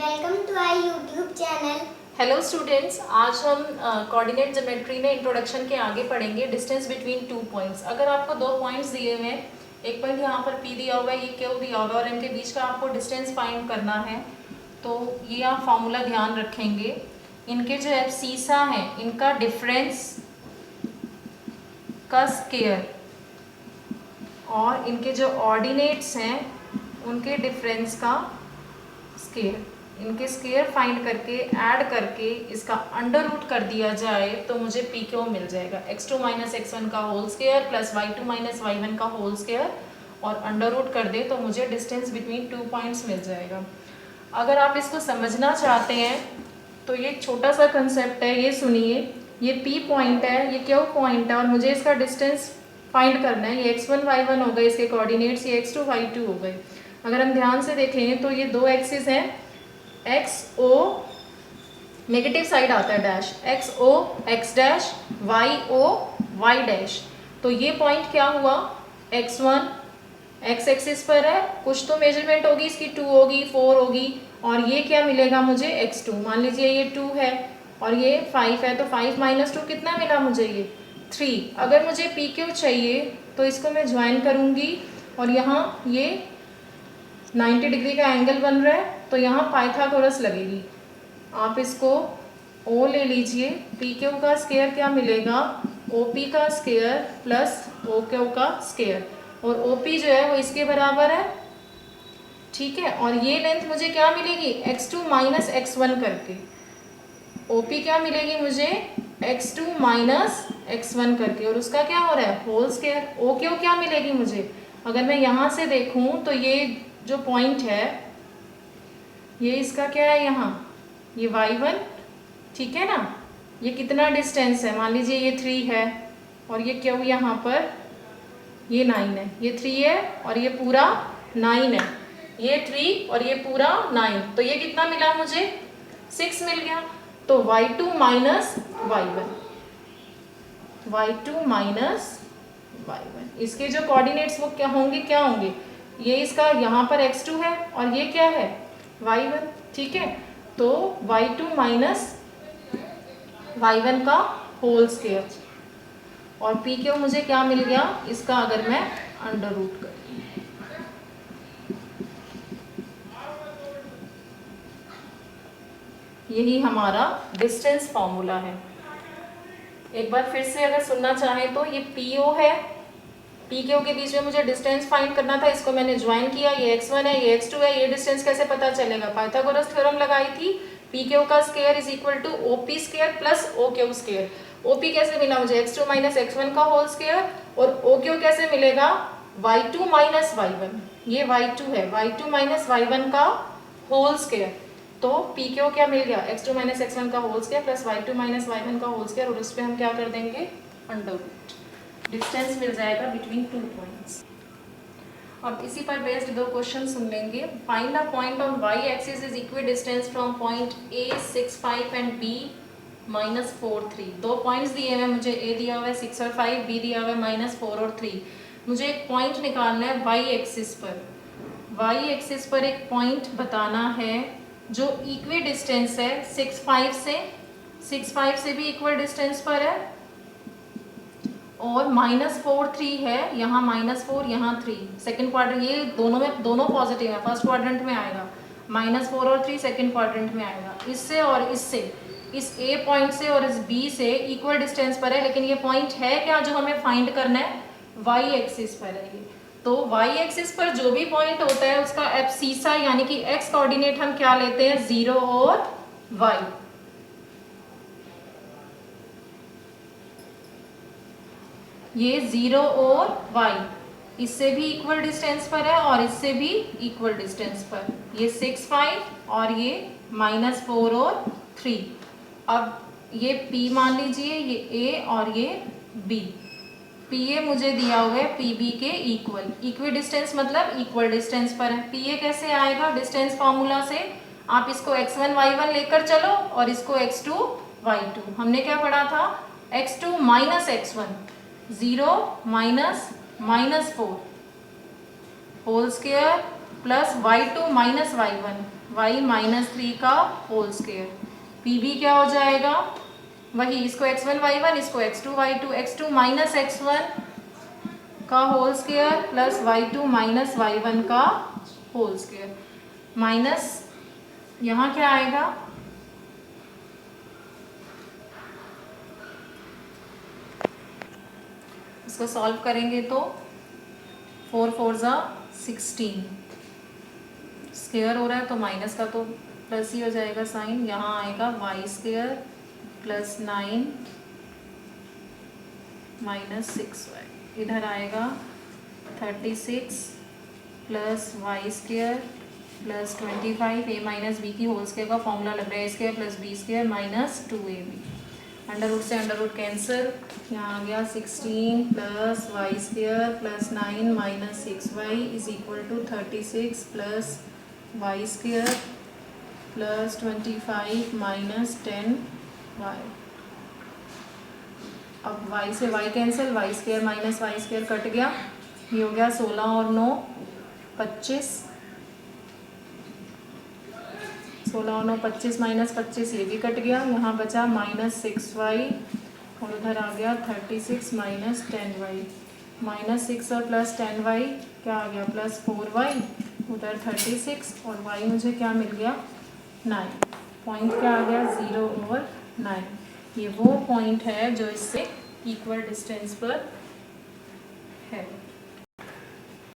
Welcome to our YouTube channel. Hello students, आज हम coordinate geometry में इंट्रोडक्शन के आगे पढ़ेंगे डिस्टेंस बिटवीन टू पॉइंट्स। अगर आपको दो पॉइंट्स दिए हुए हैं, एक पॉइंट यहाँ पर P दिया हुआ है, ये Q दिया हुआ है और इनके बीच का आपको डिस्टेंस फाइंड करना है, तो ये आप फॉर्मूला ध्यान रखेंगे। इनके जो एब्सीसा हैं इनका डिफरेंस का स्क्वायर और इनके जो ऑर्डिनेट्स हैं उनके डिफरेंस का स्क्वायर, इनके स्क्वायर फाइंड करके ऐड करके इसका अंडर रूट कर दिया जाए तो मुझे पी क्यू मिल जाएगा। x2 माइनस x1 का whole square plus y2 minus y1 का होल स्क्वायर और अंडर रूट कर दे तो मुझे डिस्टेंस बिटवीन टू पॉइंट्स मिल जाएगा। अगर आप इसको समझना चाहते हैं तो ये एक छोटा सा कंसेप्ट है, ये सुनिए। ये P पॉइंट है, ये Q पॉइंट है और मुझे इसका डिस्टेंस फाइंड करना है। ये x1 y1 हो गए इसके कोऑर्डिनेट्स, ये x2 y2 हो गए। अगर हम ध्यान से देखें तो ये दो एक्सिस हैं, एक्स ओ नेगेटिव साइड आता है dash, X O X dash, Y O Y dash. तो ये पॉइंट क्या हुआ, x1 एक्स एक्सिस पर है, कुछ तो मेजरमेंट होगी इसकी, 2 होगी 4 होगी, और ये क्या मिलेगा मुझे x2। मान लीजिए ये 2 है और ये 5 है, तो 5 माइनस 2 कितना मिला मुझे, ये 3। अगर मुझे पी क्यू चाहिए तो इसको मैं ज्वाइन करूँगी और यहाँ ये 90 डिग्री का एंगल बन रहा है तो यहाँ पाइथागोरस लगेगी। आप इसको O ले लीजिए, पी क्यू का स्क्वायर क्या मिलेगा, OP का स्क्वायर प्लस OQ का स्क्वायर, और OP जो है वो इसके बराबर है, ठीक है। और ये लेंथ मुझे क्या मिलेगी, x2 माइनस x1 करके। OP क्या मिलेगी मुझे, x2 माइनस x1 करके, और उसका क्या हो रहा है, होल स्क्वायर। OQ क्या मिलेगी मुझे, अगर मैं यहाँ से देखूँ तो ये जो पॉइंट है ये इसका क्या है, यहाँ ये y1, ठीक है ना। ये कितना डिस्टेंस है, मान लीजिए ये 3 है और ये Q यहाँ पर ये 9 है, ये 3 है और ये पूरा 9 है, ये 3 और ये पूरा 9, तो ये कितना मिला मुझे, 6 मिल गया। तो y2 minus y1, y2 minus y1, इसके जो कोऑर्डिनेट्स वो क्या होंगे, ये इसका यहाँ पर x2 है और ये क्या है, y1, ठीक है। तो y2 माइनस y1 का होल स्क्वायर, और पी क्यू मुझे क्या मिल गया इसका, अगर मैं अंडर रूट करूँ, यही हमारा डिस्टेंस फॉर्मूला है। एक बार फिर से अगर सुनना चाहें तो ये PO है, PQ के बीच में मुझे डिस्टेंस फाइंड करना था, इसको मैंने ज्वाइन किया, ये x1 है ये x2 है, ये डिस्टेंस कैसे पता चलेगा, पाइथागोरस थ्योरम लगाई थी, PQ का square is equal to OP square plus OQ square. OP कैसे मिला मुझे, x2 माइनस x1 का होल स्क्वायर, और OQ कैसे मिलेगा, y2 माइनस y1, ये y2 है, y2 माइनस y1 का होल स्क्वायर। तो PQ क्या मिल गया, x2 माइनस x1 का whole square plus y2 minus y1 का होल स्क्वायर, और उस पर हम क्या कर देंगे, अंडर रूट, डिस्टेंस मिल जाएगा बिटवीन टू पॉइंट्स। अब इसी पर बेस्ड दो क्वेश्चन सुन लेंगे। Find a point on y axis is equi distance from point A 6 5 and B minus 4 3। दो पॉइंट्स दिए हुए, मुझे A दिया हुआ है 6 और 5, B दिया हुआ है माइनस 4 और 3। मुझे एक पॉइंट निकालना है y एक्सिस पर, y एक्सिस पर एक पॉइंट बताना है जो इक्वी डिस्टेंस है 6 5 से भी इक्वल डिस्टेंस पर है, और माइनस 4 3 है, यहाँ माइनस 4 यहाँ 3, सेकेंड क्वाड्रेंट, ये दोनों पॉजिटिव है, फर्स्ट क्वाड्रेंट में आएगा, माइनस 4 और 3 सेकेंड क्वाड्रेंट में आएगा। इससे और इससे, इस A पॉइंट से और इस B से इक्वल डिस्टेंस पर है, लेकिन ये पॉइंट है क्या जो हमें फाइंड करना है, y एक्सिस पर है ये। तो y एक्सिस पर जो भी पॉइंट होता है उसका एब्सीसा यानी कि x कोऑर्डिनेट हम क्या लेते हैं, 0 और y। ये 0 और y इससे भी इक्वल डिस्टेंस पर है और इससे भी इक्वल डिस्टेंस पर, ये 6 5 और ये माइनस 4 और 3। अब ये P मान लीजिए, ये A और ये B, PA मुझे दिया हुआ है PB के इक्वल, इक्वी डिस्टेंस मतलब इक्वल डिस्टेंस पर है। PA कैसे आएगा, डिस्टेंस फॉर्मूला से आप इसको x1 y1 लेकर चलो और इसको x2 y2। हमने क्या पढ़ा था, x2 minus x1, 0 minus minus 4 whole square plus y2 minus y1, y minus 3 का होल स्क्वायर। पी बी क्या हो जाएगा, वही इसको x1 y1, इसको x2 y2, x2 minus x1 का whole square plus y2 minus y1 का होल स्क्वायर, माइनस यहाँ क्या आएगा, इसको सॉल्व करेंगे तो 4 4 जा 16, स्क्वायर हो रहा है तो माइनस का तो प्लस ही हो जाएगा साइन। यहाँ आएगा Y square plus 9 minus 6y, इधर आएगा 36 plus Y square plus 25, A minus B की होल स्क्वायर का फॉर्मूला लग रहा है, A square plus B square minus 2ab, under root से अंडर रूट कैंसिल, यहाँ आ गया 16 plus Y square plus 9 minus 6y is equal to 36 plus Y square plus 25 minus 10y। अब y से y कैंसिल, Y square minus Y square cut गया, ये हो गया 16 और 9 25, 16 और 9 25 माइनस 25 ये भी कट गया, यहाँ बचा माइनस 6y और उधर आ गया 36 माइनस 10y, माइनस 6 और प्लस 10y क्या आ गया प्लस 4y, उधर 36 और y मुझे क्या मिल गया 9, पॉइंट क्या आ गया 0 और 9। ये वो पॉइंट है जो इससे इक्वल डिस्टेंस पर है।